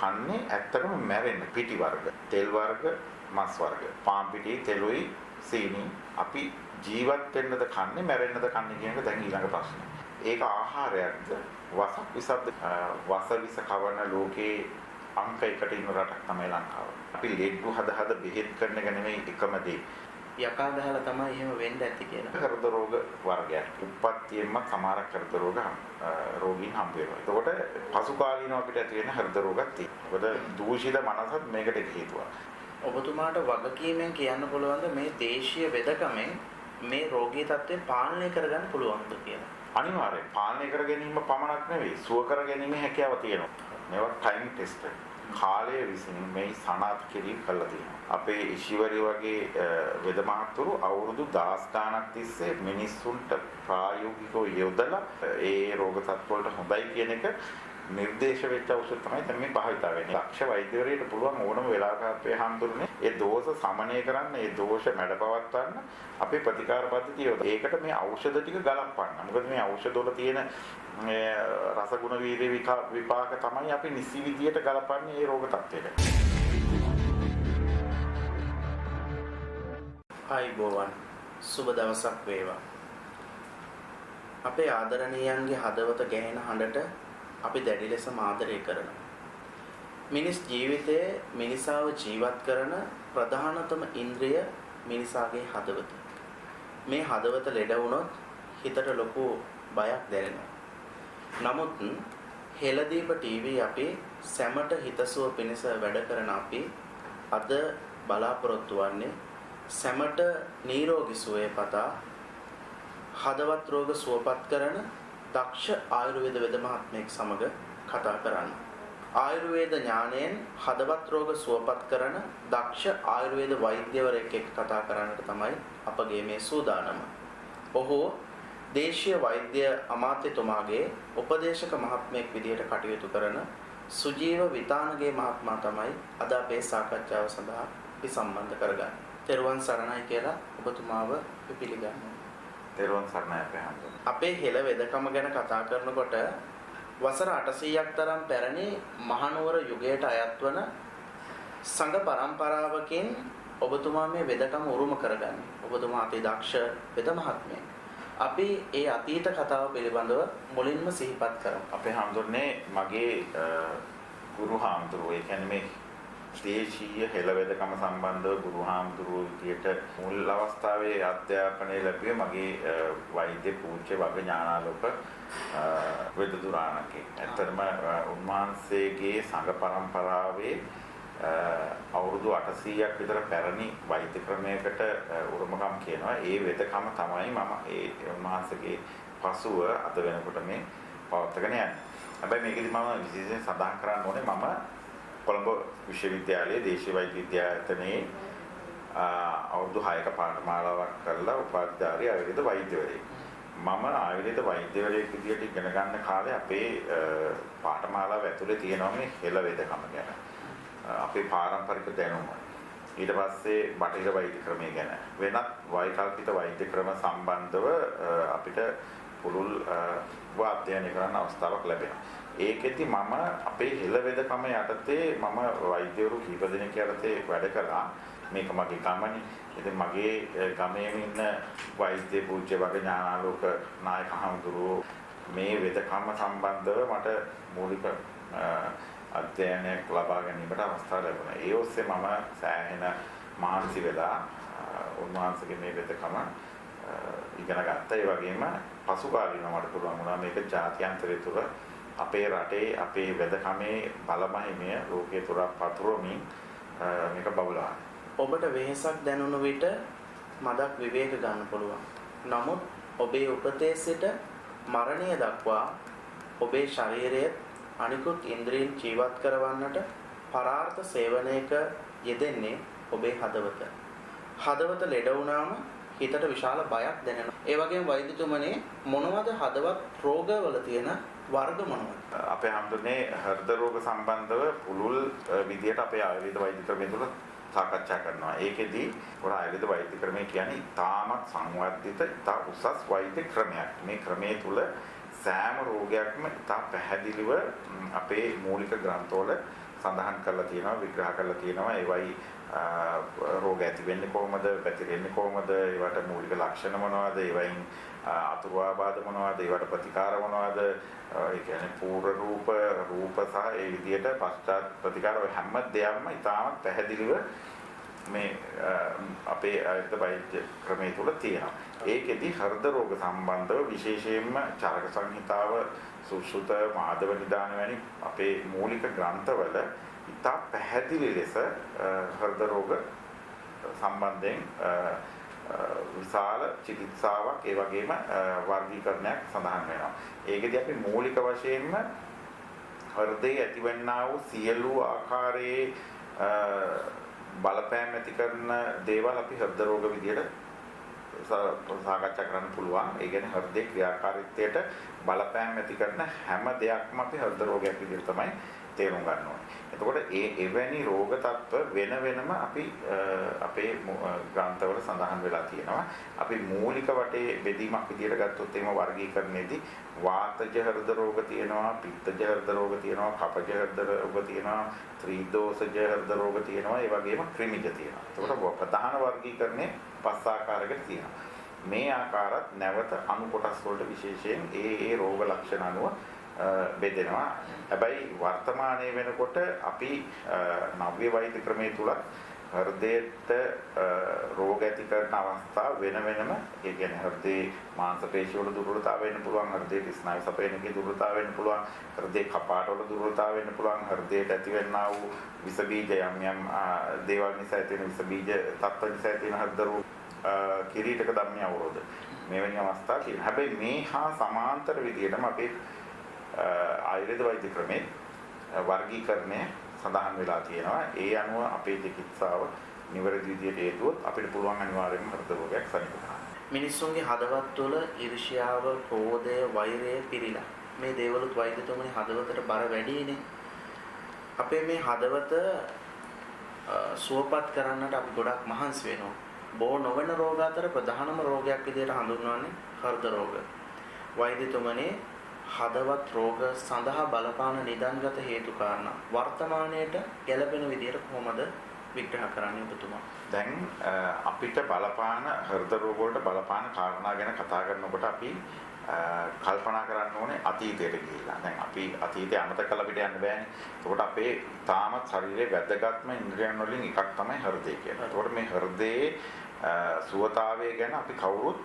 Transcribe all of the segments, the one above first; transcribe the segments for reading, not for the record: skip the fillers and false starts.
කන්නේ ඇත්තටම මැරෙන්න පිටි වර්ග, තෙල් වර්ග, මස් වර්ග, පාන් පිටි, තෙලුයි, සීනි අපි ජීවත් වෙන්නද කන්නේ මැරෙන්නද කන්නේ කියන එක දැන් ඊළඟ ප්‍රශ්නේ. ඒක ආහාරයක්ද වසක් විසක්ද? වස විස කවන ලෝකේ අංක 1ට ඉන්න රටක් තමයි ලංකාව. අපි ලෙඩ්ඩු හද බෙහෙත් කරන එක නෙමෙයි එකම දේ. යකා ගහලා තමයි එහෙම වෙන්න ඇති කියලා. හෘද රෝග වර්ගයක්. උප්පත්තියෙන්ම සමහරක් හෘද රෝග රෝගීන් හම්බ වෙනවා. එතකොට පසු කාලීනව අපිට ඇති වෙන හෘද රෝගක් තියෙනවා. මොකද දූෂිත මනසත් මේකට හේතුවක්. ඔබතුමාට වගකීමෙන් කියන්න පුළුවන්ද මේ දේශීය වෙදකමෙන් මේ රෝගී තත්ත්වය පාලනය කරගන්න පුළුවන්ද කියලා? අනිවාර්යයෙන් පාලනය කර ගැනීම පමණක් නෙවෙයි සුව කර ගැනීමේ හැකියාව තියෙනවා. මේවා ටයිම් ටෙස්ට් කාලය විසින් මේ සනාථ කිරීම කළා තියෙනවා. අපේ ඉශිවරි වගේ වෙද මහතුරු අවුරුදු 10 ගණනක් තිස්සේ මිනිස්සුන්ට ප්‍රායෝගිකව යොදලා ඒ රෝග තත්ත්ව වලට හොඳයි කියන එක නිර්දේශ වෙච්ච ඖෂධ තමයි දැන් මේ භාවිතා වෙන්නේ. දක්ෂ වෛද්‍යවරයෙකුට පුළුවන් ඕනම වෙලාවක අපේ හඳුරන්නේ ඒ දෝෂ සමනය කරන්න, ඒ දෝෂ මැඩපවත්වන්න අපේ ප්‍රතිකාර පද්ධතිය යොදලා. ඒකට මේ ඖෂධ ටික ගලපන්න. මොකද මේ ඖෂධ වල තියෙන රසගුණ වීර්ය විපාක තමයි අපි නිසි විදියට ගලපන්නේ මේ රෝග තත්ත්වයට. ආයිබෝවන් සුබ දවසක් වේවා. අපේ ආදරණීයන්ගේ හදවත ගැහෙන හඬට අපි දැඩි ලෙස ආදරය කරනවා. මිනිස් ජීවිතයේ මිනිසාව ජීවත් කරන ප්‍රධානතම ඉන්ද්‍රිය මිනිසාගේ හදවත. මේ හදවත ලෙඩ වුණොත් හිතට ලොකු බයක් දැනෙනවා. නමුත් හෙළදීප ටීවී අපි සැමට හිතසුව පිණිස වැඩ කරන අපි අද බලාපොරොත්තු වන්නේ සැමට නිරෝගී සුවය පතා හදවත් රෝග සුවපත් කරන දක්ෂ ආයුර්වේද වෙද මහත්මයෙක් සමග කතා කරන්න. ආයුර්වේද ඥාණයෙන් හදවත් රෝග සුවපත් කරන දක්ෂ ආයුර්වේද වෛද්‍යවරයෙක් එක්ක කතා කරන්නට තමයි අපගේ මේ සූදානම. ඔහු දේශීය වෛද්‍ය අමාත්‍යතුමාගේ උපදේශක මහත්මයෙක් විදිහට කටයුතු කරන සුජීව විතානගේ මහත්මයා තමයි අද අපේ සාකච්ඡාව සඳහා අපි සම්බන්ධ කරගන්නේ. තෙරුවන් සරණයි කියලා ඔබතුමාව පිළිගන්නවා. තෙරුවන් සරණයි අපේ හඳුන. අපේ හෙළ වෙදකම ගැන කතා කරනකොට වසර 800ක් තරම් පැරණි මහනුවර යුගයට අයත් වන සංඝ පරම්පරාවකින් ඔබතුමා මේ වෙදකම උරුම කරගන්නේ. ඔබතුමා අති දක්ෂ වෙද මහත්මයෙක්. අපි ඒ අතීත කතාව පිළිබඳව මුලින්ම සිහිපත් කරමු. අපේ හඳුන්නේ මගේ ගුරු හාමුදුරුවෝ. ඒ කියන්නේ මේ දේශීය හෙළ වෙදකම සම්බන්ධව ගුරු හාමුදුරුවෝ විදියට මුල් අවස්ථාවේ අධ්‍යාපනය ලැබුවේ මගේ වෛද්‍ය පූජ්‍ය වග ඥානාලෝක වෙදදුරාණන්ගේ. ඇත්තටම උන්වහන්සේගේ සංඝ පරම්පරාවේ අවුරුදු 800ක් විතර පැරණි වෛද්‍ය ක්‍රමයකට උරුමකම් කියනවා. ඒ වෙදකම තමයි මම ඒ උන්වහන්සේගේ පසුව අද වෙනකොට මේ පවත්වාගෙන යන්නේ. හැබැයි මේකෙදි මම විශේෂයෙන් සඳහන් කරන්න ඕනේ මම කොළඹ විශ්වවිද්‍යාලයේ දේශීය වෛද්‍ය විද්‍යායතනයේ අවුරුදු 6ක පාඨමාලාවක් කරලා උපාධිධාරී ආයුර්වේද වෛද්‍යවරයෙක්. මම ආයුර්වේද වෛද්‍යවරයෙක් විදියට ඉගෙන ගන්න කාලේ අපේ පාඨමාලාව ඇතුලේ තියෙනවා මේ හෙළ වෙදකම ගැන. අපේ පාරම්පරික දැනුම. ඊට පස්සේ බටහිර වෛද්‍ය ක්‍රමය ගැන වෙනත් වෛකල්පික වෛද්‍ය ක්‍රම සම්බන්ධව අපිට පුළුල් අධ්‍යයනය කරන්න අවස්ථාවක් ලැබෙනවා. ඒකෙදි මම අපේ හෙළ වෙදකම යටතේ මම වෛද්‍යවරු කීප දෙනෙක් යටතේ වැඩ කළා. මේක මගේ ගමනේ. ඉතින් මගේ ගමේ ඉන්න වෛද්‍ය පූජ්‍ය වග ඥානාලෝක නායක හඳුරෝ මේ වෙදකම සම්බන්ධව මට මූලික අධ්‍යයනයක් ලබා ගැනීමට අවස්ථාව ලැබුණා. ඒ ඔස්සේ මම සෑහෙන මහන්සි වෙලා උන්වහන්සේගේ මේ වෙදකම ඉගෙන ගත්තා. ඒ වගේම පසු කාලීනව මට පුළුවන් වුණා මේක ජාත්‍යන්තරය තුළ අපේ රටේ අපේ වෙදකමේ බලමහිමය ලෝකයේ තුරා පතුරවමින් මේක බබලනවා. ඔබට වෙහෙසක් දැනුණු විට මදක් විවේක ගන්න පුළුවන්. නමුත් ඔබේ උපතේ සිට මරණය දක්වා ඔබේ ශරීරයේ අනිකුත් ඉන්ද්‍රියන් ජීවත් කරවන්නට පරාර්ථ සේවනයක යෙදෙන්නේ ඔබේ හදවත. හදවත ලෙඩ වුණාම හිතට විශාල බයක් දැනෙනවා. ඒ වගේම වෛද්‍යතුමනේ මොනවද හදවත් රෝගවල තියෙන වර්ග මොනවද? අපේ හැමදෙන්නේ හෘද රෝග සම්බන්ධව පුළුල් විදියට අපේ ආයුර්වේද වෛද්‍ය ක්‍රමය තුළ සාකච්ඡා කරනවා. ඒකෙදි පොර ආයුර්වේද වෛද්‍ය ක්‍රමය කියන්නේ ඉතාමත් සංවර්ධිත, ඉතා උසස් වෛද්‍ය ක්‍රමයක්. මේ ක්‍රමයේ තුල සෑම රෝගයක්ම ඉතා පැහැදිලිව අපේ මූලික ග්‍රන්ථවල සඳහන් කරලා තියෙනවා විග්‍රහ කරලා තියෙනවා ඒවයි රෝග ඇති වෙන්නේ කොහොමද පැතිරෙන්නේ කොහොමද ඒවට මූලික ලක්ෂණ මොනවද ඒවයින් අතුරු ආබාධ මොනවද ඒවට ප්‍රතිකාර මොනවද ඒ කියන්නේ පූර්ව රූප සහ ඒ විදිහට පශ්චාත් ප්‍රතිකාර හැම දෙයක්ම ඉතාමත් පැහැදිලිව මේ අපේ ආයුර්වේද වෛද්‍ය ක්‍රමයේ තුල තියෙනවා. ඒකෙදි හෘද රෝග සම්බන්ධව විශේෂයෙන්ම චරක සංහිතාව සුසුත මාදව නිදාන වැනි අපේ මූලික ග්‍රන්ථවල ඉතා පැහැදිලි ලෙස හෘද රෝග සම්බන්ධයෙන් විශාල චිකිත්සාවක් ඒ වගේම වර්ගීකරණයක් සඳහන් වෙනවා. ඒකෙදි අපි මූලික වශයෙන්ම හෘදයේ ඇතිවන්නා වූ සියලු ආකාරයේ බලපෑම් ඇති කරන දේවල් අපි හෘද රෝග විදියට සාකච්ඡා කරන්න පුළුවන්. ඒ කියන්නේ හෘදේ ක්‍රියාකාරීත්වයට බලපෑම් ඇති කරන හැම දෙයක්ම අපි හෘද රෝගයක් විදියට තමයි තේරුම් ගන්න ඕනේ. එතකොට එවැනි රෝග තත්ත්ව වෙන වෙනම අපි අපේ ග්‍රන්ථවල සඳහන් වෙලා තියෙනවා. අපි මූලික වටේ බෙදීමක් විදියට ගත්තොත් එහෙම වර්ගීකරණයේදී වාතජ හෘද රෝග තියෙනවා, පිත්තජ හෘද රෝග තියෙනවා, කපජ හෘද රෝග තියෙනවා, ත්‍රිදෝෂජ හෘද රෝග තියෙනවා, ඒ වගේම ක්‍රිමිජ තියෙනවා. එතකොට ප්‍රධාන වර්ගීකරණේ 5 ආකාරයකට තියෙනවා. මේ ආකාරات නැවත අණු කොටස් වලට විශේෂයෙන් ඒ රෝග ලක්ෂණ අනුව බෙදෙනවා. හැබැයි වර්තමානයේ වෙනකොට අපි නව්‍ය වෛද්‍ය ක්‍රමයේ තුල හෘදයට රෝග ඇති කරන අවස්ථා වෙන වෙනම ඒ කියන්නේ හෘදේ මාංශ පේශි වල දුර්වලතාව වෙන්න පුළුවන්, හෘදේ ස්නායු සපයනකේ දුර්වලතාව වෙන්න පුළුවන්, හෘදේ කපාට වල දුර්වලතාව වෙන්න පුළුවන්, හෘදයට ඇතිවෙනා වූ විස බීජ යම් දේවල් නිසා ඇති වෙන විස බීජ තත්ත්ව නිසා ඇති වෙන හෘද රෝග කිරීටක ධම්මිය අවරෝධ මෙවැනි අවස්ථා තියෙනවා. හැබැයි මේ හා සමාන්තර විදිහටම අපේ ආයුර්වේද වෛද්‍ය ක්‍රමයේ වර්ගීකරණය සඳහන් වෙලා තියෙනවා. ඒ අනුව අපේ චිකිත්සාව නිවැරදි විදිහට හේතුවොත් අපිට පුළුවන් අනිවාර්යයෙන්ම හෘද රෝගයක් සනීප කරන්න. මිනිස්සුන්ගේ හදවත් තුළ ඊර්ෂ්‍යාව, ක්‍රෝධය, වෛරය පිරීලා. මේ දේවලුත් වෛද්‍යතුමනි හදවතට බර වැඩිනේ. අපේ මේ හදවත සුවපත් කරන්නට අපි ගොඩක් මහන්සි වෙනවා. බොහෝ නොවන රෝග අතර ප්‍රධානම රෝගයක් විදිහට හඳුන්වන්නේ හෘද රෝග. වෛද්‍යතුමනි හදවත් රෝග සඳහා බලපාන නිදන්ගත හේතු කාරණා වර්තමානයේට ගැළපෙන විදිහට කොහොමද විග්‍රහ කරන්නේ ඔබතුමා? දැන් අපිට බලපාන හෘද රෝග වලට බලපාන කාරණා ගැන කතා කරනකොට අපි කල්පනා කරන්න ඕනේ අතීතයට ගිහිල්ලා. දැන් අපි අතීතය අමතක කරලා පිට යන්න බෑනේ. ඒකට අපේ තාමත් ශරීරයේ වැදගත්ම ඉන්ද්‍රියන් වලින් එකක් තමයි හෘදය කියන්නේ. ඒකට මේ හෘදයේ සුවතාවය ගැන අපි කවුරුත්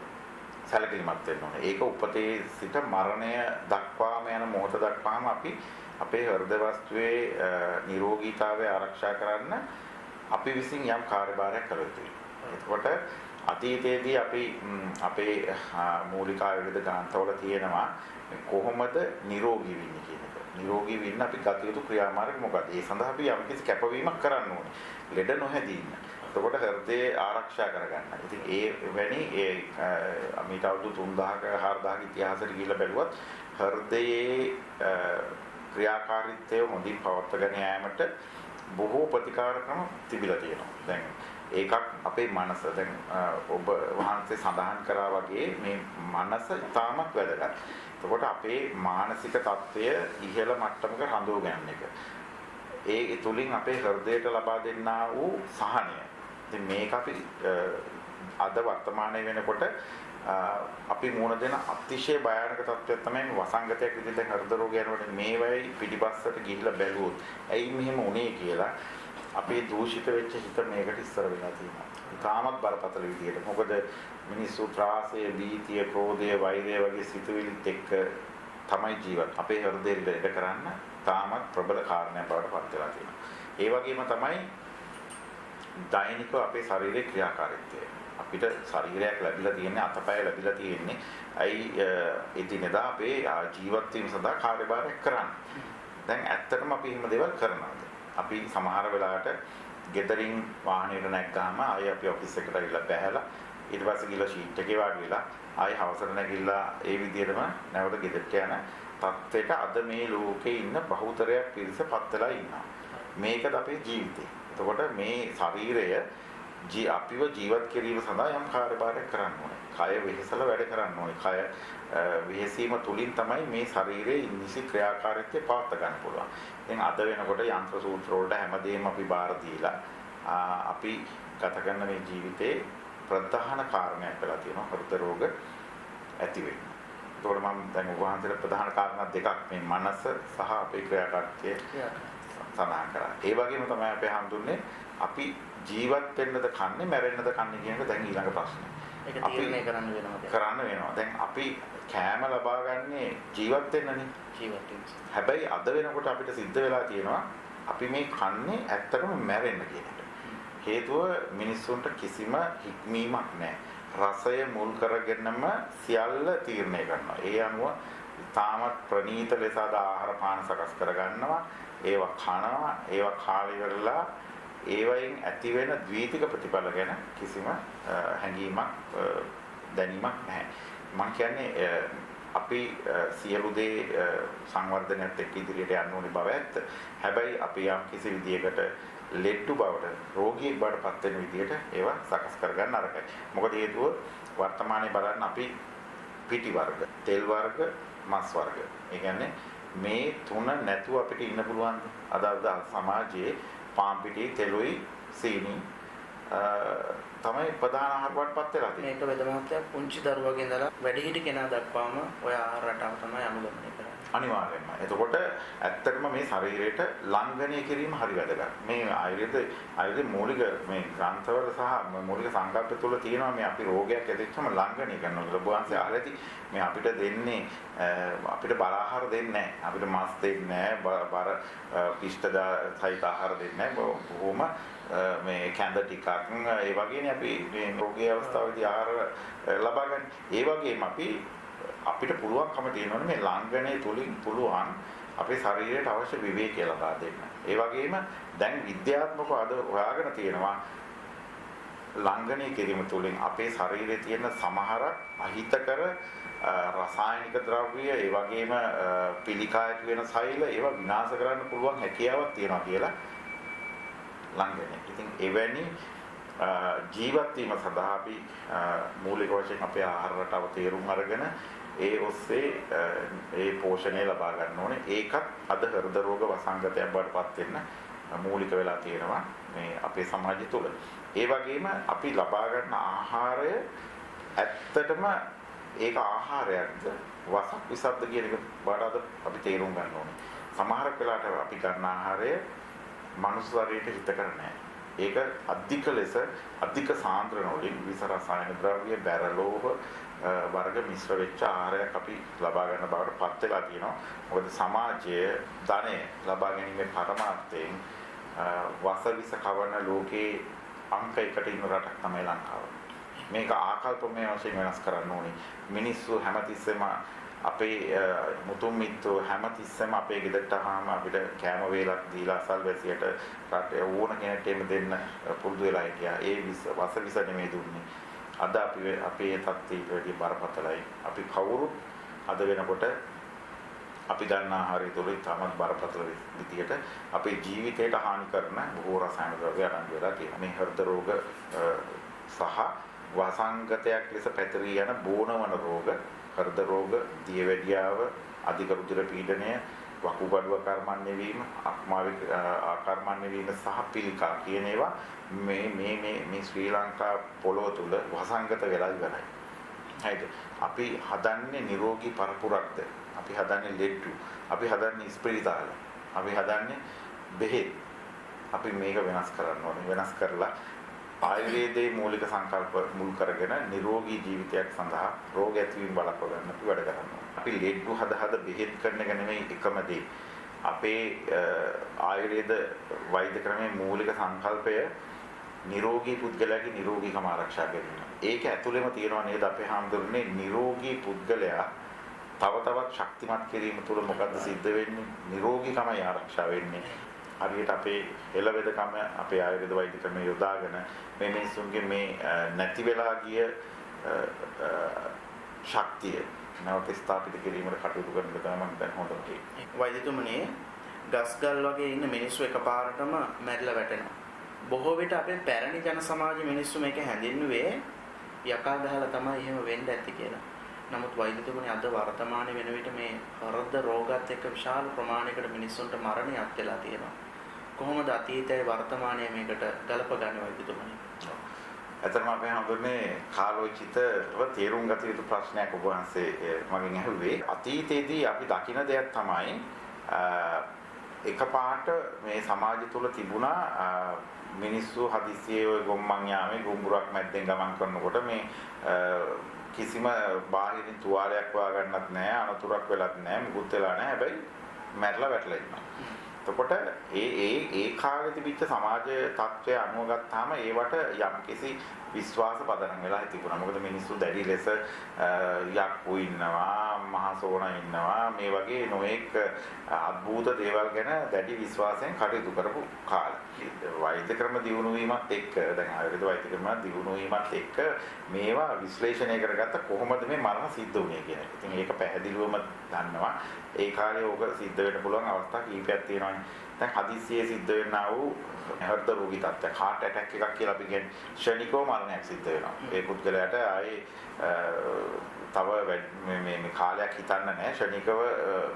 සැලකිලිමත් වෙන්න ඕනේ. ඒක උපතේ සිට මරණය දක්වාම යන මොහොත දක්වාම අපි අපේ හෘද වස්තුවේ නිරෝගීතාවය ආරක්ෂා කරන්න අපි විසින් යම් කාර්යභාරයක් කළ යුතුයි. එතකොට අතීතයේදී අපි අපේ මූලික ආයුර්වේද ග්‍රන්ථවල තියෙනවා කොහොමද නිරෝගී වෙන්නේ කියන එක. නිරෝගී වෙන්න අපි ගත යුතු ක්‍රියාමාර්ග මොකක්ද? ඒ සඳහා අපි යම්කිසි කැපවීමක් කරන්න ඕනේ. ලෙඩ නොහැදී ඉන්න. එතකොට හෘදේ ආරක්ෂා කරගන්න. ඉතින් ඒ වැනි මීට අවුරුදු 3000ක 4000ක ඉතිහාසෙට ගිහිල්ලා බැලුවත් හෘදයේ ක්‍රියාකාරීත්වය හොඳින් පවත්වාගෙන යාමට බොහෝ ප්‍රතිකාර ක්‍රම තිබිලා තියෙනවා. දැන් ඒකක් අපේ මනස. දැන් ඔබ වහන්සේ සඳහන් කරා වගේ මේ මනස ඉතාමත් වැදගත්. එතකොට අපේ මානසික තත්ත්වය ඉහළ මට්ටමක හඳුව ගන්න එක. ඒ තුලින් අපේ හෘදයට ලබා දෙන්නා වූ සහනය. ඉතින් මේක අපි අද වර්තමානයේ වෙනකොට අපි මුණ දෙන අතිශය භයානක තත්ත්වයක් තමයි වසංගතයක් විදිහට හෘද රෝගය යනකොට මේ වෙයි පිටිපස්සට ගිහිල්ලා බැලුවොත් ඇයි මෙහෙම උනේ කියලා අපේ දූෂිත වෙච්ච හිත මේකට ඉස්සර වෙලා තියෙනවා. තාමත් බරපතල විදිහට. මොකද මිනිස්සු ත්‍රාසය, බීතිය, ක්‍රෝධය, වෛරය වගේ සිතුවිලිත් එක්ක තමයි ජීවත්. අපේ හෘදේ ලෙඩ කරන්න තාමත් ප්‍රබල කාරණයක් බවට පත් වෙලා තියෙනවා. ඒ වගේම තමයි දෛනිකව අපේ ශරීරයේ ක්‍රියාකාරීත්වය. අපිට ශරීරයක් ලැබිලා තියෙන්නේ, අතපය ලැබිලා තියෙන්නේ. අයි එදිනෙදා අපේ ජීවත් වීම සඳහා කාර්යභාරයක් කරන්න. දැන් ඇත්තටම අපි එහෙම දේවල් කරනවාද? අපි සමහර වෙලාවට ගෙදරින් වාහනේට නැග්ගාම ආයෙ අපි ඔෆිස් එකට ගිහලා බැහැලා ඊට පස්සේ ගිහලා ෂීට් එකේ වාඩි වෙලා ආයෙ හවසට නැගිලා ඒ විදිහටම නැවත ගෙදරට යන තත්ත්වයට අද මේ ලෝකේ ඉන්න බහුතරයක් පිරිස පත් වෙලා ඉන්නවා. මේකද අපේ ජීවිතේ. එතකොට මේ ශරීරය අපිව ජීවත් කිරීම සඳහා යම් කාර්යභාරයක් කරන්න ඕනේ. කය වෙහෙසලා වැඩ කරන්න ඕනේ. කය වෙහෙසීම තුලින් තමයි මේ ශරීරයේ නිසි ක්‍රියාකාරීත්වය පවත්වා ගන්න පුළුවන්. දැන් අද වෙනකොට යන්ත්‍ර සූත්‍ර වලට හැමදේම අපි බාර දීලා අපි ගත කරන මේ ජීවිතේ ප්‍රධාන කාරණයක් වෙලා තියෙනවා හෘද රෝග ඇති වෙන්න. ඒතකොට මම දැන් ඔබ වහන්සේට ප්‍රධාන කාරණා දෙකක් මේ මනස සහ අපේ ක්‍රියාකාරීත්වය සඳහන් කරා. ඒ වගේම තමයි අපි හඳුන්නේ අපි ජීවත් වෙන්නද කන්නේ මැරෙන්නද කන්නේ කියන එක දැන් ඊළඟ ප්‍රශ්නේ. ඒක තීරණය කරන්න වෙනවා. කරන්න වෙනවා. දැන් අපි කෑම ලබා ගන්නේ ජීවත් වෙන්නනේ. ජීවත් වෙන්න. හැබැයි අද වෙනකොට අපිට සිද්ධ වෙලා තියෙනවා අපි මේ කන්නේ ඇත්තටම මැරෙන්න කියන එක. හේතුව මිනිස්සුන්ට කිසිම හික්මීමක් නැහැ. රසය මුල් කරගෙනම සියල්ල තීරණය කරනවා. ඒ අනුව තාමත් ප්‍රණීත ලෙස ආහාර පාන සකස් කරගන්නවා. ඒවා කනවා. ඒවා කාලය කරලා ඒවයින් ඇති වෙන ද්වීතික ප්‍රතිඵල ගැන කිසිම හැඟීමක් දැනීමක් නැහැ. මම කියන්නේ අපි සියලු දේ සංවර්ධනයත් එක්ක ඉදිරියට යන්න ඕනේ බව ඇත්ත. හැබැයි අපි යම් කිසි විදියකට ලෙඩ්ඩු බවට රෝගී බවට පත් වෙන විදියට ඒවා සකස් කරගන්න අරකයි. මොකද හේතුව වර්තමානයේ බලන්න අපි පිටි වර්ග, තෙල් වර්ග, මස් වර්ග. ඒ කියන්නේ මේ තුන නැතුව අපිට ඉන්න පුළුවන්. අද සමාජයේ පාන් පිටි, තෙලුයි, සීනි තමයි ප්‍රධාන ආහාර වලටපත් වෙලා තියෙන්නේ. මේක වෙද මහත්තයා පුංචි දරුවගේ ඉඳලා වැඩිහිටි කෙනා දක්වාම ඔය ආහාර රටාව තමයි අනුගමනය කරන්නේ. අනිවාර්යයෙන්ම. එතකොට ඇත්තටම මේ ශරීරයට ලංඝනය කිරීම හරි වැදගත්. මේ ආයුර්වේද මූලික මේ ග්‍රන්ථවල සහ මූලික සංකල්ප තුළ තියෙනවා මේ අපි රෝගයක් ඇතිවෙච්චම ලංඝනය කරනවා. ඔබ වහන්සේ අහලාදී මේ අපිට දෙන්නේ අපිට බර ආහාර දෙන්නේ නැහැ. අපිට මස් දෙන්නේ නැහැ. බර පිෂ්ඨ සහිත ආහාර දෙන්නේ නැහැ. බොහොම මේ කැඳ ටිකක් ඒ වගේනේ අපි මේ රෝගී අවස්ථාවේදී ආහාර ලබා ගන්න. ඒ වගේම අපිට පුළුවන්කම තියෙනවනේ මේ ලංඝනය තුලින් පුළුවන් අපේ ශරීරයට අවශ්‍ය විවේකී ලබා දෙන්න. ඒ වගේම දැන් විද්‍යාත්මකව අද හොයාගෙන තියෙනවා ලංඝනය කිරීම තුලින් අපේ ශරීරයේ තියෙන සමහර අහිතකර රසායනික ද්‍රව්‍ය ඒ වගේම පිළිකා ඇති වෙන සෛල ඒවා විනාශ කරන්න පුළුවන් හැකියාවක් තියෙනවා කියලා ලංඝනය. ඉතින් එවැනි ජීවත් වීම සඳහා අපි මූලික වශයෙන් අපේ ආහාර රටාව තේරුම් අරගෙන ඒ ඔස්සේ ඒ පෝෂණය ලබා ගන්න ඕනේ. ඒකත් අද හෘද රෝග වසංගතයක් බවට පත් වෙන්න මූලික වෙලා තියෙනවා මේ අපේ සමාජය තුළ. ඒ වගේම අපි ලබා ගන්න ආහාරය ඇත්තටම ඒක ආහාරයක්ද වසක් විසක්ද කියන එක බාරද අපි තේරුම් ගන්න ඕනේ. සමහර වෙලාවට අපි ගන්න ආහාරය මනුස්ස ශරීරයට හිත කරන්නේ නැහැ. ඒක අධික ලෙස අධික සාන්ද්‍රණ වලින් විස රසායන ද්‍රව්‍ය බැරලෝහ වර්ග මිශ්‍ර වෙච්ච ආහාරයක් අපි ලබා ගන්න බවට පත් වෙලා තියෙනවා. මොකද සමාජයේ ධනය ලබා ගැනීමේ පරමාර්ථයෙන් වස විස කවන ලෝකේ අංක 1ට ඉන්න රටක් තමයි ලංකාව. මේක ආකල්පමය වශයෙන් වෙනස් කරන්න ඕනේ. මිනිස්සු හැමතිස්සෙම අපේ මුතුන් මිත්තෝ හැමතිස්සෙම අපේ ගෙදරට ආවම අපිට කෑම වේලක් දීලා අසල්වැසියට රට ඕන කෙනෙක්ට එම දෙන්න පුරුදු වෙලා හිටියා. ඒ වස විස නෙමෙයි දුන්නේ. අද අපේ තත්ත්වයට වැඩි බරපතලයි. අපි කවුරුත් අද වෙනකොට අපි ගන්න ආහාරය තුළ තමත් බරපතල විදියට අපේ ජීවිතයට හානි කරන බොහෝ රසායන ද්‍රව්‍ය අරන් වෙලා තියෙනවා. මේ හෘද රෝග සහ වසංගතයක් ලෙස පැතිරී යන බෝනවන රෝග, හෘද රෝග, දියවැඩියාව, අධික රුධිර පීඩනය, වකුගඩුව කර්මන්නේ වීම, අක්මාවේ ආකර්මන්නේ වීම සහ පිළිකා කියන ඒවා මේ ශ්‍රී ලංකා පොළොව තුල වසංගත වෙලා ඉවරයි. හරිද? අපි හදන්නේ නිරෝගී පරපුරක්ද? අපි හදන්නේ ලෙඩ්ඩු. අපි හදන්නේ ස්ප්‍රීතාල. අපි හදන්නේ බෙහෙත්. අපි මේක වෙනස් කරන්න ඕනේ. වෙනස් කරලා ආයුර්වේදයේ මූලික සංකල්ප මුල් කරගෙන නිරෝගී ජීවිතයක් සඳහා රෝග ඇතිවීම බලපව ගන්න අපි වැඩ කරනවා. අපි ලෙඩ්ඩු හද බෙහෙත් කරන එක නෙමෙයි එකම දේ. අපේ ආයුර්වේද වෛද්‍ය ක්‍රමයේ මූලික සංකල්පය නිරෝගී පුද්ගලයාගේ නිරෝගීකම ආරක්ෂා කිරීම. ඒක ඇතුළෙම තියෙනවා නේද අපේ හාමුදුරනේ නිරෝගී පුද්ගලයා තව තවත් ශක්තිමත් කිරීම තුළ මොකද්ද සිද්ධ වෙන්නේ? නිරෝගීකමයි ආරක්ෂා වෙන්නේ. හරියට අපේ එළවෙදකම අපේ ආයුර්වේද වෛද්‍ය ක්‍රමයේ යොදාගෙන මේ මිනිසුන්ගේ මේ නැති වෙලා ගිය ශක්තිය නැවත ස්ථාපිත කිරීමට කටයුතු කරන එක තමයි මම දැන් හොඳට කියන්නේ. වෛද්‍යතුමනි ගස්ගල් වගේ ඉන්න මිනිස්සු එකපාරටම මැරිලා වැටෙනවා. බොහෝ විට අපේ පැරණි ජන සමාජ මිනිස්සු මේක හැඳින්නුවේ යකා ගහලා තමයි එහෙම වෙන්න ඇති කියලා. නමුත් වෛද්‍යතුමනි අද වර්තමානයේ වෙන විට මේ හෘද රෝගات එක්ක විශාල ප්‍රමාණයකට මිනිස්සුන්ට මරණයක් වෙලා තියෙනවා. කොහොමද අතීතයේ වර්තමානයේ මේකට ගලපගන්නේ වෛද්‍යතුමනි? ඇත්තටම අපි හඳුන්නේ කාලෝචිතව තේරුම් ගත යුතු ප්‍රශ්නයක් ඔබ වහන්සේ මගෙන් අහුවේ. අතීතයේදී අපි දකින දෙයක් තමයි එකපාරට මේ සමාජය තුළ තිබුණා මිනිස්සු හදිස්සියේ ඔය ගොම්මන් යාමේ ගුඹුරක් මැද්දෙන් ගමන් කරනකොට මේ කිසිම බාහිරින් තුවාලයක් වාගන්නත් නැහැ, අනතුරක් වෙලත් නැහැ, මුකුත් වෙලා නැහැ. හැබැයි මැරලා වැටලා ඉන්නවා. එතකොට ඒ කාලේ තිබිච්ච සමාජ තත්ත්වය අනුව ගත්තාම ඒවට යම්කිසි විශ්වාස පදනම් වෙලා තිබුණා. මොකද මිනිස්සු දැඩි ලෙස යක්කු ඉන්නවා, මහසෝණ ඉන්නවා, මේ වගේ නොඑක් අద్భుත දේවල් ගැන දැඩි විශ්වාසයෙන් කටයුතු කරපු කාලය. වෛද්‍ය ක්‍රම දියුණු වීමත් එක්ක දැන් ආයුර්වේද වෛද්‍ය ක්‍රම දියුණු වීමත් එක්ක මේවා විශ්ලේෂණය කරගත්ත කොහොමද මේ මරණ සිද්ධ වුනේ කියන එක. ඉතින් ඒක පැහැදිලිවම දන්නවා. ඒ කාලේ ඕක සිද්ධ වෙන්න පුළුවන් අවස්ථා කීපයක් තියෙනවානේ. දැන් හදිස්සියේ සිද්ධ වෙන්නා වූ හෘද රෝගී තත්ත්වයක්, heart attack එකක් කියලා අපි කියන්නේ ක්ෂණිකව මරණයක් සිද්ධ වෙනවා. ඒ පුද්ගලයාට ආයේ තව මේ කාලයක් හිතන්න නැහැ, ක්ෂණිකව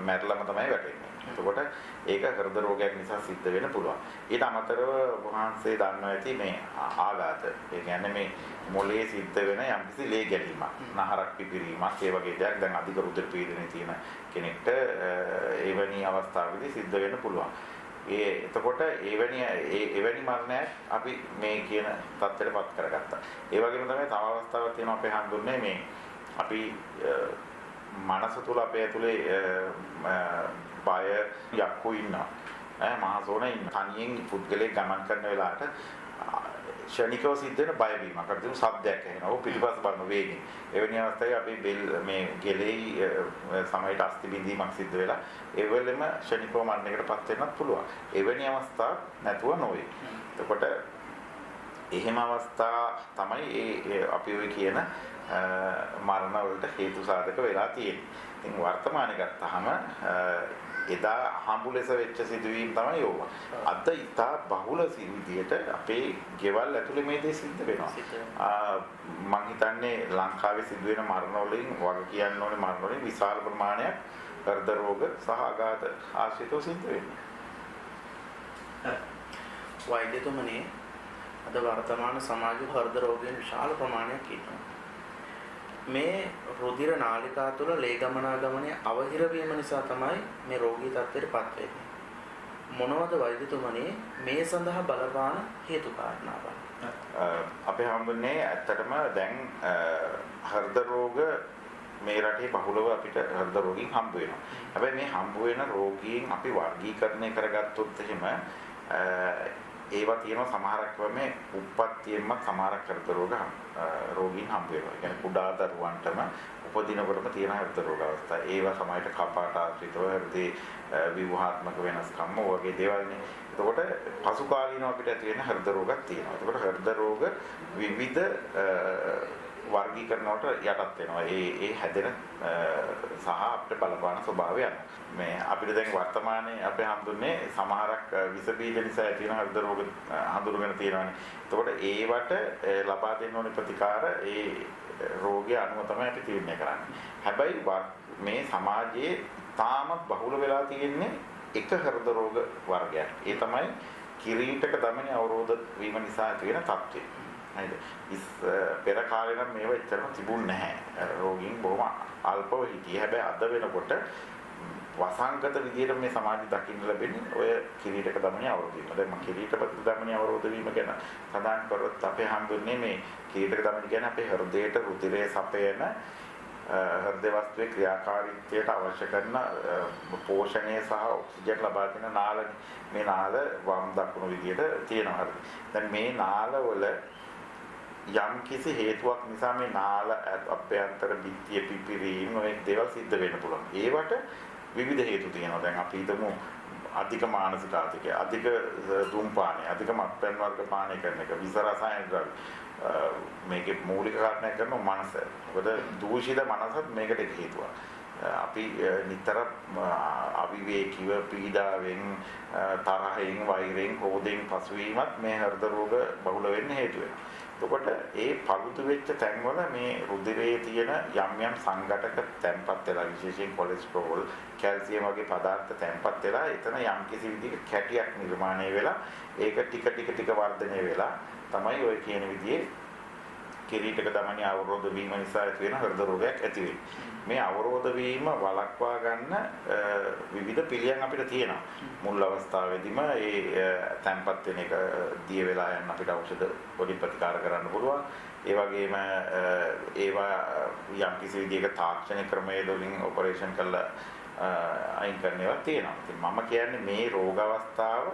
මැරලම තමයි වැටෙන්නේ. එතකොට ඒක හෘද රෝගයක් නිසා සිද්ධ වෙන්න පුළුවන්. ඊට අමතරව වහන්සේ දන්නවා ඇති මේ ආඝාත. ඒ කියන්නේ මේ මොළයේ සිද්ධ වෙන යම්කිසි ලේ ගැලීමක්, නහරක් පිපිරීමක්, ඒ වගේ දෙයක් දැන් අධික රුධිර පීඩනය තියෙන කෙනෙක්ට එවැනි අවස්ථාවකදී සිද්ධ වෙන්න පුළුවන්. එතකොට එවැනි මරණයක් අපි මේ කියන තත්ත්වයටපත් කරගත්තා. ඒ වගේම තමයි තව අවස්ථාවක් තියෙනවා අපේ හඳුන්නේ මේ අපි මනස තුල අපේ ඇතුලේ බය යක්කු ඉන්නවා. මහසෝණ ඉන්න. තනියෙන් පුද්ගලයෙක් ගමන් කරන වෙලාවට ක්ෂණිකව සිද්ධ වෙන බය වීමක්. අර දුරු ශබ්දයක් ඇහෙනවා. ඔය පිටිපස්ස බලන වේගෙන්. එවැනි අවස්ථාවේ අපි මේ ගෙලෙයි සමයට අස්ථි බිඳීමක් සිද්ධ වෙලා ඒ වෙලෙම ක්ෂණිකව මරණයකටපත් වෙන්නත් පුළුවන්. එවැනි අවස්ථා නැතුව නොවේ. එතකොට එහෙම අවස්ථා තමයි ඒ අපි ඔය කියන මරණ වලට හේතු සාධක වෙලා තියෙන්නේ. ඉතින් වර්තමානයේ ගත්තාම එදා හම්බු ලෙස වෙච්ච සිදුවීම් තමයි ඕවා. අද ඉතා බහුල විදියට අපේ ගෙවල් ඇතුලේ මේ දේ සිද්ධ වෙනවා. මම හිතන්නේ ලංකාවේ සිදුවෙන මරණ වලින් වග කියන්න ඕනේ මරණ වලින් විශාල ප්‍රමාණයක් හෘද රෝග සහ ආඝාත ආශ්‍රිතව සිද්ධ වෙනවා. වෛද්‍යතුමනි අද වර්තමාන සමාජයේ හෘද රෝගීන් විශාල ප්‍රමාණයක් ඉන්නවා. මේ රුධිර නාලිකා තුළ ලේ ගමනාගමනය අවහිර වීම නිසා තමයි මේ රෝගී තත්ත්වයටපත් වෙන්නේ. මොනවද වෛද්‍යතුමනි මේ සඳහා බලපාන හේතු කාරණාවන්? අපේ හම්බුනේ ඇත්තටම දැන් හෘද රෝග මේ රටේ බහුලව අපිට හෘද රෝගීන් හම්බ වෙනවා. හැබැයි මේ හම්බ වෙන රෝගීන් අපි වර්ගීකරණය කරගත්තොත් එහෙම ඒවා තියෙනවා සමහරක් වෙන්නේ උප්පත්තියෙන්ම සමහරක් හෘද රෝගීන් හම්බ වෙනවා. ඒ කියන්නේ කුඩා දරුවන්ටම උපදිනකොටම තියෙන හෘද රෝග අවස්ථා. ඒවා සමහරට කපාට ආශ්‍රිතව හෘදේ ව්‍යුහාත්මක වෙනස්කම් වගේ දේවල්නේ. එතකොට පසු කාලීනව අපිට ඇති වෙන හෘද රෝගක් තියෙනවා. එතකොට හෘද රෝග විවිධ වර්ගීකරණවලට යටත් වෙනවා. ඒ හැදෙන සහ අපිට බලපාන ස්වභාවය යනවා. මේ අපිට දැන් වර්තමානයේ අපේ හඳුන්නේ සමහරක් විස බීජ නිසා ඇති වෙන හෘද රෝග හඳුනගෙන තියෙනවානේ. එතකොට ඒවට ලබා දෙන්න ඕනේ ප්‍රතිකාර ඒ රෝගය අනුව තමයි අපි තීරණය කරන්නේ. හැබැයි මේ සමාජයේ තාමත් බහුල වෙලා තියෙන්නේ එක හෘද රෝග වර්ගයක්. ඒ තමයි කිරීටක දමනය අවරෝධ වීම නිසා ඇති වෙන තත්ත්වය. නේද? පෙර කාලේ නම් මේව එච්චරම තිබුණ නැහැ. රෝගීන් බොහොම අල්පව හිටියේ. හැබැයි අද වෙනකොට වසංගත විදියට මේ සමාජය දකින්න ලැබෙන්නේ ඔය කිරීටක දමනය අවරෝධ වීම. දැන් මම කිරීටක දමනය අවරෝධ වීම ගැන සඳහන් කරොත් අපේ හඳුන්නේ මේ කිරීටක දමනය කියන්නේ අපේ හෘදයට රුධිරය සපයන හෘද වස්තුවේ ක්‍රියාකාරීත්වයට අවශ්‍ය කරන පෝෂණය සහ ඔක්සිජන් ලබා දෙන නාල. මේ නාල වම් දකුණු විදියට තියෙනවා. දැන් මේ නාලවල යම් කිසි හේතුවක් නිසා මේ නාල අභ්‍යන්තර බිත්තිය පිපිරීම ඔය දේවල් සිද්ධ වෙන්න පුළුවන්. ඒවට විවිධ හේතු තියෙනවා. දැන් අපි හිතමු අධික මානසික ආතතිය, අධික ධූමපානය, අධික මත්පැන් වර්ග පානය කරන එක, විස රසායන ද්‍රව්‍ය මේකේ මූලික කාරණයක් කරනවා මනස. මොකද දූෂිත මනසත් මේකට හේතුවක්. අපි නිතර අවිවේකීව පීඩාවෙන් තරහෙන් වෛරයෙන් ක්‍රෝධයෙන් පසුවීමත් මේ හෘද රෝග බහුල වෙන්න හේතු වෙනවා. එතකොට ඒ පළුදු වෙච්ච තැන්වල මේ රුධිරයේ තියෙන යම් සංඝටක තැන්පත් වෙලා විශේෂයෙන් කොලෙස්ටරෝල්, කැල්සියම් වගේ පදාර්ථ තැන්පත් වෙලා එතන යම් කිසි විදිහක කැටියක් නිර්මාණය වෙලා ඒක ටික වර්ධනය වෙලා තමයි ඔය කියන විදිහේ කිරීටක දමනි අවරෝධ වීම නිසා ඇති වෙන හෘද රෝගයක් ඇති වෙන්නේ. මේ අවරෝධ වීම වළක්වා ගන්න විවිධ පිළියම් අපිට තියෙනවා. මුල් අවස්ථාවේදීම ඒ තැන්පත් වෙන එක දිය වෙලා යන අපිට ඖෂධ පොඩි ප්‍රතිකාර කරන්න පුළුවන්. ඒ වගේම ඒවා යම් කිසි විදිහක තාක්ෂණික ක්‍රමයකින් ඔපරේෂන් කරලා අයින් කරන ඒවා තියෙනවා. ඉතින් මම කියන්නේ මේ රෝග අවස්ථාව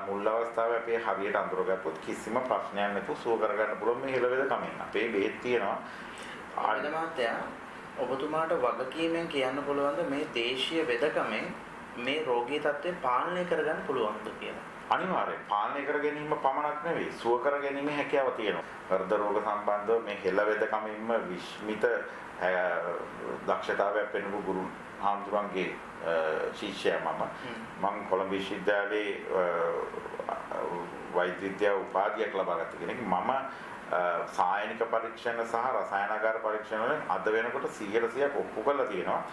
මුල් අවස්ථාවේ අපි හරියට අඳුරගත්තොත් කිසිම ප්‍රශ්නයක් නැතුව සුව කරගන්න පුළුවන් මේ හෙළවෙද කමෙන්. අපේ බෙහෙත් තියෙනවා. ආනන්ද මහත්තයා ඔබතුමාට වගකීමෙන් කියන්න පුළුවන්ද මේ දේශීය වෙදකමෙන් මේ රෝගී තත්ත්වය පාලනය කරගන්න පුළුවන්ද කියලා? අනිවාර්යයෙන් පාලනය කර ගැනීම පමණක් නෙවෙයි සුව කර ගැනීමේ හැකියාව තියෙනවා. හෘද රෝග සම්බන්ධව මේ හෙළවෙදකමින්ම විශ්මිත දක්ෂතාවයක් වෙනපු ගුරු හාමුදුරන්ගේ ශිෂ්‍යයා මම කොළඹ විශ්වවිද්‍යාලයේ වෛද්‍ය විද්‍යාව උපාධියක් ලබාගත්ත කෙනෙක්. මම සායනික පරීක්ෂණ සහ රසායනාගාර පරීක්ෂණ වලින් අද වෙනකොට 100% ඔප්පු කරලා තියෙනවා.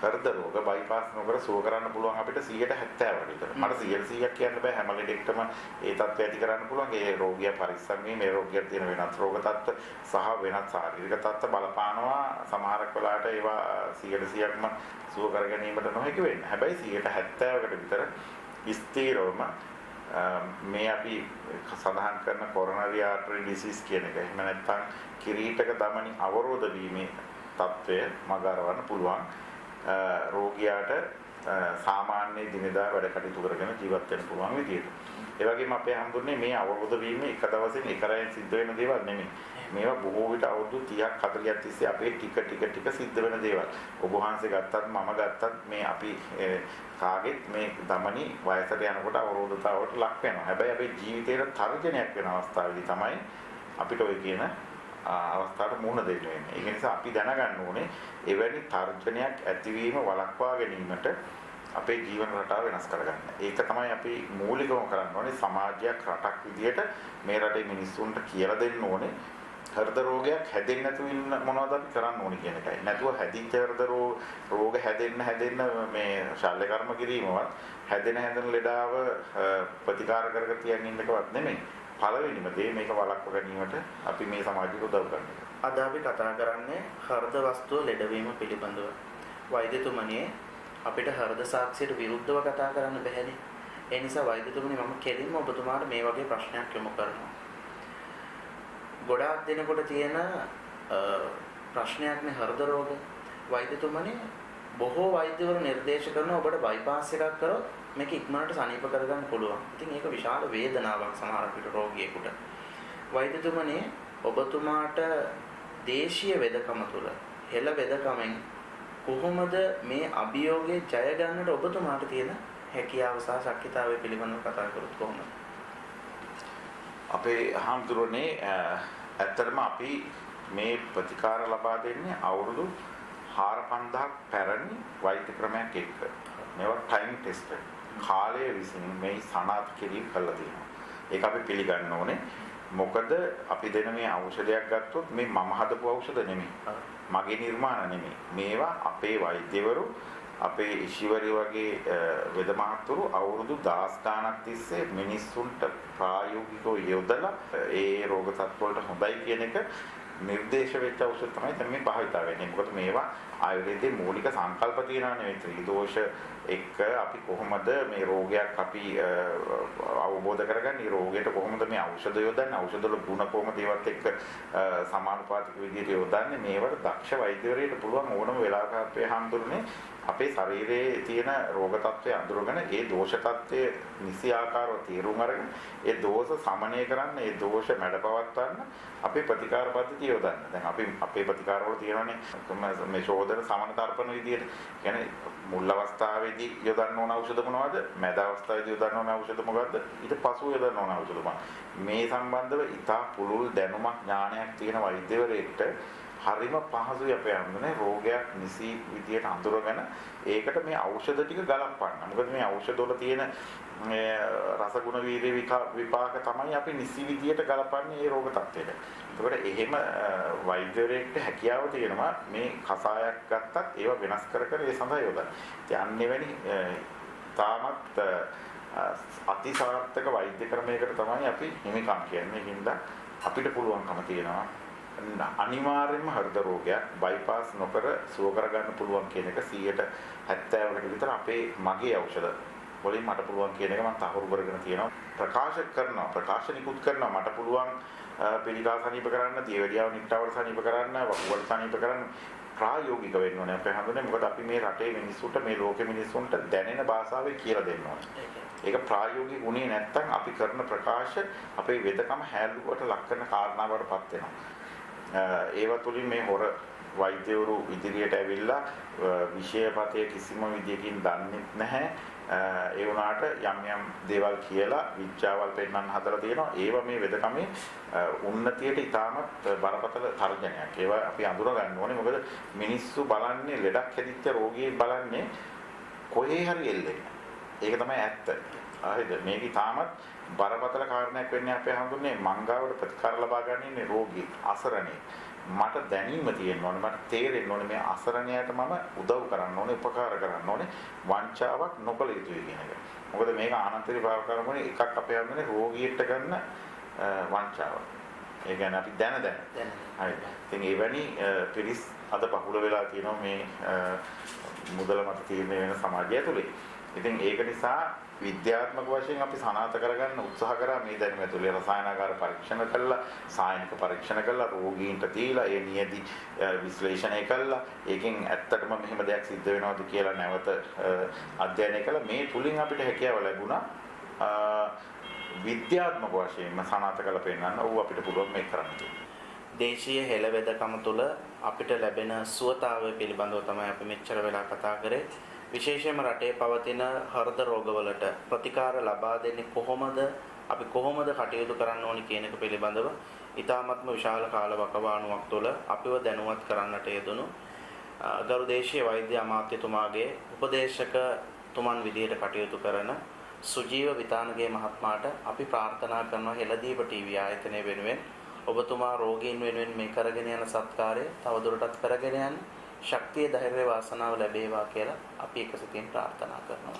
හෘද රෝග බයිපාස් නොකර සුව කරන්න පුළුවන් අපිට 70% විතර. මට 100% කියන්න බෑ හැම ලෙඩෙක්ටම ඒ තත්ත්වය ඇති කරන්න පුළුවන්. ඒ රෝගියා පරිස්සම් වීම, ඒ රෝගියාට තියෙන වෙනත් රෝග තත්ත්ව සහ වෙනත් ශාරීරික තත්ත්ව බලපානවා. සමහරක් වෙලාවට ඒවා 100%ක්ම සුව කර ගැනීමට නොහැකි වෙන්නේ. හැබැයි 70%කට විතර ස්ථිරවම මේ අපි සඳහන් කරන කොරොනරි ආර්ටරි ඩිසීස් කියන එක. එහෙම නැත්නම් කිරීටක දමනි අවරෝධ වීමේ තත්ත්වය මගහරවන්න පුළුවන්. රෝගියාට සාමාන්‍ය දිනදා වැඩ කටයුතු කරගෙන ජීවත් වෙන්න පුළුවන් විදියට. ඒ වගේම අපේ හඳුන්නේ මේ අවබෝධ වීම එක දවසින් එක රැයෙන් සිද්ධ වෙන දේවල් නෙමෙයි. මේවා බොහෝ විට අවුරුදු 30ක් 40ක් තිස්සේ අපේ ටික සිද්ධ වෙන දේවල්. ඔබ වහන්සේ ගත්තත් මම ගත්තත් මේ අපි කාගෙත් මේ දමනි වයසට යනකොට අවරෝධතාවට ලක් වෙනවා. හැබැයි අපේ ජීවිතේට තර්ජනයක් වෙන අවස්ථාවේදී තමයි අපිට ඔය කියන අවස්ථාවට මුහුණ දෙන්න වෙන්නේ. ඒ නිසා අපි දැනගන්න ඕනේ එවැනි තර්ජනයක් ඇතිවීම වළක්වා ගැනීමට අපේ ජීවන රටාව වෙනස් කරගන්න. ඒක තමයි අපි මූලිකවම කරන්න ඕනේ. සමාජයක් රටක් විදියට මේ රටේ මිනිස්සුන්ට කියලා දෙන්න ඕනේ. හෘද රෝගයක් හැදෙන්නේ නැතුව ඉන්න මොනවද අපි කරන්න ඕනේ කියන එකයි. නැතුව හැදිච්ච හෘද රෝග හැදෙන්න මේ ශල්‍ය කර්ම කිරීමවත් හැදෙන ලෙඩාව ප්‍රතිකාර කර තියන් ඉන්නකවත් නෙමෙයි. පළවෙනිම දේ මේක වළක්වා ගැනීමට අපි මේ සමාජයට උදව් කරන්න. අද අපි කතා කරන්නේ හෘද වස්තුව ලෙඩවීම පිළිබඳව. වෛද්‍යතුමනි අපිට හෘද සාක්ෂියට විරුද්ධව කතා කරන්න බැහැනේ. ඒ නිසා වෛද්‍යතුමනි මම කෙලින්ම ඔබතුමාට මේ වගේ ප්‍රශ්නයක් යොමු කරනවා. ගොඩාක් දෙනකොට තියෙන ප්‍රශ්නයක් නේ හෘද රෝග. වෛද්‍යතුමනි බොහෝ වෛද්‍යවරු නිර්දේශ කරන ඔබට බයිපාස් එකක් කරොත් මේක ඉක්මනට සනීප කරගන්න පුළුවන්. ඉතින් ඒක විශාල වේදනාවක් සමහර අපිට රෝගියෙකුට. වෛද්‍යතුමනි ඔබතුමාට දේශීය වෙදකම තුළ හෙළ වෙදකමෙන් කොහොමද මේ අභියෝගයේ ජය ගන්නට ඔබතුමාට තියෙන හැකියාව සහ ශක්තිතාවය පිළිබඳව කතා කරොත් කොහොමද? අපේ හාමුදුරනේ ඇත්තටම අපි මේ ප්‍රතිකාර ලබා දෙන්නේ අවුරුදු 4-5000ක් පැරණි වෛද්‍ය ක්‍රමයක් එක්ක. මේවා ටයිම් ටෙස්ටඩ්. කාලය විසින් මේ සනාථ කිරීම කළා තියෙනවා. ඒක අපි පිළිගන්න ඕනේ. මොකද අපි දෙන මේ ඖෂධයක් ගත්තොත් මේ මම හදපු ඖෂධ නෙමෙයි. මගේ නිර්මාණ නෙමෙයි. මේවා අපේ වෛද්‍යවරු අපේ ඉෂිවරි වගේ වෙද මහත්තුරු අවුරුදු 10 ගණනක් තිස්සේ මිනිස්සුන්ට ප්‍රායෝගිකව යොදලා ඒ රෝග තත්ත්ව වලට හොඳයි කියන එක නිර්දේශ වෙච්ච ඖෂධ තමයි දැන් මේ භාවිතා වෙන්නේ. මොකද මේවා ආයුර්වේදයේ මූලික සංකල්ප තියෙනවා නෙවෙයි. ත්‍රිදෝෂ එක්ක අපි කොහොමද මේ රෝගයක් අපි අවබෝධ කරගන්නේ? රෝගයට කොහොමද මේ ඖෂධ යොදන්නේ? ඖෂධ වල ගුණ කොහොමද ඒවත් එක්ක සමානුපාතික විදිහට යොදන්නේ? මේවට දක්ෂ වෛද්‍යවරයෙකුට පුළුවන් ඕනම වෙලාවක අපේ හඳුරන්නේ අපේ ශරීරයේ තියෙන රෝග තත්ත්වය අඳුරගෙන ඒ දෝෂ තත්ත්වය නිසි ආකාරව තීරුම් අරගෙන ඒ දෝෂ සමනය කරන්න, ඒ දෝෂ මැඩපවත්වන්න අපේ ප්‍රතිකාර පද්ධතිය යොදන්න. දැන් අපි අපේ ප්‍රතිකාර වල තියෙනවානේ මේ ශෝධන සමන තර්පණ විදියට. කියන්නේ මුල් අවස්ථාවේදී යොදන්න ඕන ඖෂධ මොනවද? මැද අවස්ථාවේදී යොදන්න ඕන ඖෂධ මොකද්ද? ඊට පසුව යොදන්න ඕන ඖෂධ මොනවද? මේ සම්බන්ධව ඉතා පුළුල් දැනුමක් ඥානයක් තියෙන වෛද්‍යවරයෙක්ට හරිම පහසුයි අපේ හැමෝනේ රෝගයක් නිසි විදියට අඳුරගෙන ඒකට මේ ඖෂධ ටික ගලපන්න. මොකද මේ ඖෂධ වල තියෙන මේ රසගුණ වීර්ය විපාක තමයි අපි නිසි විදියට ගලපන්නේ මේ රෝග තත්ත්වයට. ඒකට එහෙම වෛද්‍යවරයෙක්ට හැකියාව තියෙනවා මේ කසායක් ගත්තත් ඒවා වෙනස් කර කර ඒ සඳහා යොදන්න. ඉතින් වෙනි තාමත් අතිසාර්ථක වෛද්‍ය ක්‍රමයකට තමයි අපි හිමිකම් කියන්නේ. ඒකින්ද අපිට පුළුවන්කම තියෙනවා අනිවාර්යයෙන්ම හෘද රෝගයක් බයිපාස් නොකර සුව කරගන්න පුළුවන් කියන එක 70%කට විතර අපේ මගේ ඖෂධ වලින් මට පුළුවන් කියන එක මම තහවුරු කරගෙන තියෙනවා. ප්‍රකාශ නිකුත් කරනවා මට පුළුවන් පිළිකා සනීප කරන්න, දියවැඩියාව නිට්ටවල සනීප කරන්න, වකුගඩු සනීප කරන්න ප්‍රායෝගික වෙන්න ඕනේ. අපේ හඳුනේ මොකද අපි මේ රටේ මිනිස්සුන්ට මේ ලෝකෙ මිනිස්සුන්ට දැනෙන භාෂාවෙන් කියලා දෙන්න ඕනේ. ඒක ප්‍රායෝගික වුණේ නැත්නම් අපි කරන ප්‍රකාශ අපේ වෙදකම හැලුවට ලක් කරන කාරණාවකටපත් වෙනවා. ඒව තුලින් මේ හොර වෛද්‍යවරු ඉදිරියට ඇවිල්ලා විෂයපතේ කිසිම විදියකින් දන්නේ නැහැ. ඒ වුණාට යම් දේවල් කියලා විචාවල් පෙන්වන්න හදලා තියෙනවා. ඒව මේ වෙදකමේ උන්නතියට ඉතාමත් බරපතල තර්ජනයක්. ඒවා අපි අඳුර ගන්න ඕනේ. මොකද මිනිස්සු බලන්නේ ලෙඩක් හැදිච්ච රෝගියෙක් බලන්නේ කොහේ හරි එල්ලෙන්න. ඒක තමයි ඇත්ත. හරිද? මේක ඉතාමත් බරපතල කාරණයක් වෙන්නේ අපේ හඳුන්නේ මංගාවට ප්‍රතිකාර ලබා ගන්න ඉන්නේ රෝගී අසරණේ. මට දැනීම තියෙන්න ඕනේ, මට තේරෙන්න ඕනේ මේ අසරණයාට මම උදව් කරන්න ඕනේ, උපකාර කරන්න ඕනේ, වංචාවක් නොකළ යුතුයි කියන එක. මොකද මේක ආනන්තරී භාවකරමනේ එකක් අපේ හඳුන්නේ රෝගියෙක්ට කරන වංචාව. ඒ කියන්නේ අපි දැන. හරි. ඉතින් එවැනි පිරිස් අද බහුල වෙලා තියෙනවා මේ මුදල මත තීරණය වෙන සමාජය තුලේ. ඉතින් ඒක නිසා විද්‍යාත්මක වශයෙන් අපි සනාථ කරගන්න උත්සාහ කරා මේ දැනුම ඇතුලේ රසායනාගාර පරීක්ෂණ කළා, සායනික පරීක්ෂණ කළා, රෝගීන්ට දීලා ඒ නියදි විශ්ලේෂණය කළා. ඒකෙන් ඇත්තටම මෙහෙම දෙයක් සිද්ධ වෙනවද කියලා නැවත අධ්‍යයනය කළා. මේ තුලින් අපිට හැකියාව ලැබුණා විද්‍යාත්මක වශයෙන්ම සනාථ කරලා පෙන්නන්න ඕව අපිට පුළුවන් මේක කරන්න. දේශීය හෙළවෙදකම තුළ අපිට ලැබෙන සුවතාවය පිළිබඳව තමයි අපි මෙච්චර වෙලා කතා කරේ. විශේෂයෙන්ම රටේ පවතින හෘද රෝගවලට ප්‍රතිකාර ලබා දෙන්නේ කොහොමද, අපි කොහොමද කටයුතු කරන්න ඕනි කියන එක පිළිබඳව ඉතාමත්ම විශාල කාල වකවානුවක් තුළ අපිව දැනුවත් කරන්නට යෙදුණු ගරු දේශීය වෛද්‍ය අමාත්‍යතුමාගේ උපදේශක තුමන් විදියට කටයුතු කරන සුජීව විතානගේ මහත්මයාට අපි ප්‍රාර්ථනා කරනවා හෙළදීප ටීවී ආයතනය වෙනුවෙන් ඔබතුමා රෝගීන් වෙනුවෙන් මේ කරගෙන යන සත්කාරය තවදුරටත් කරගෙන යන්න ශක්තිය ධෛර්ය වාසනාව ලැබේවා කියලා අපි එකසිතින් ප්‍රාර්ථනා කරනවා.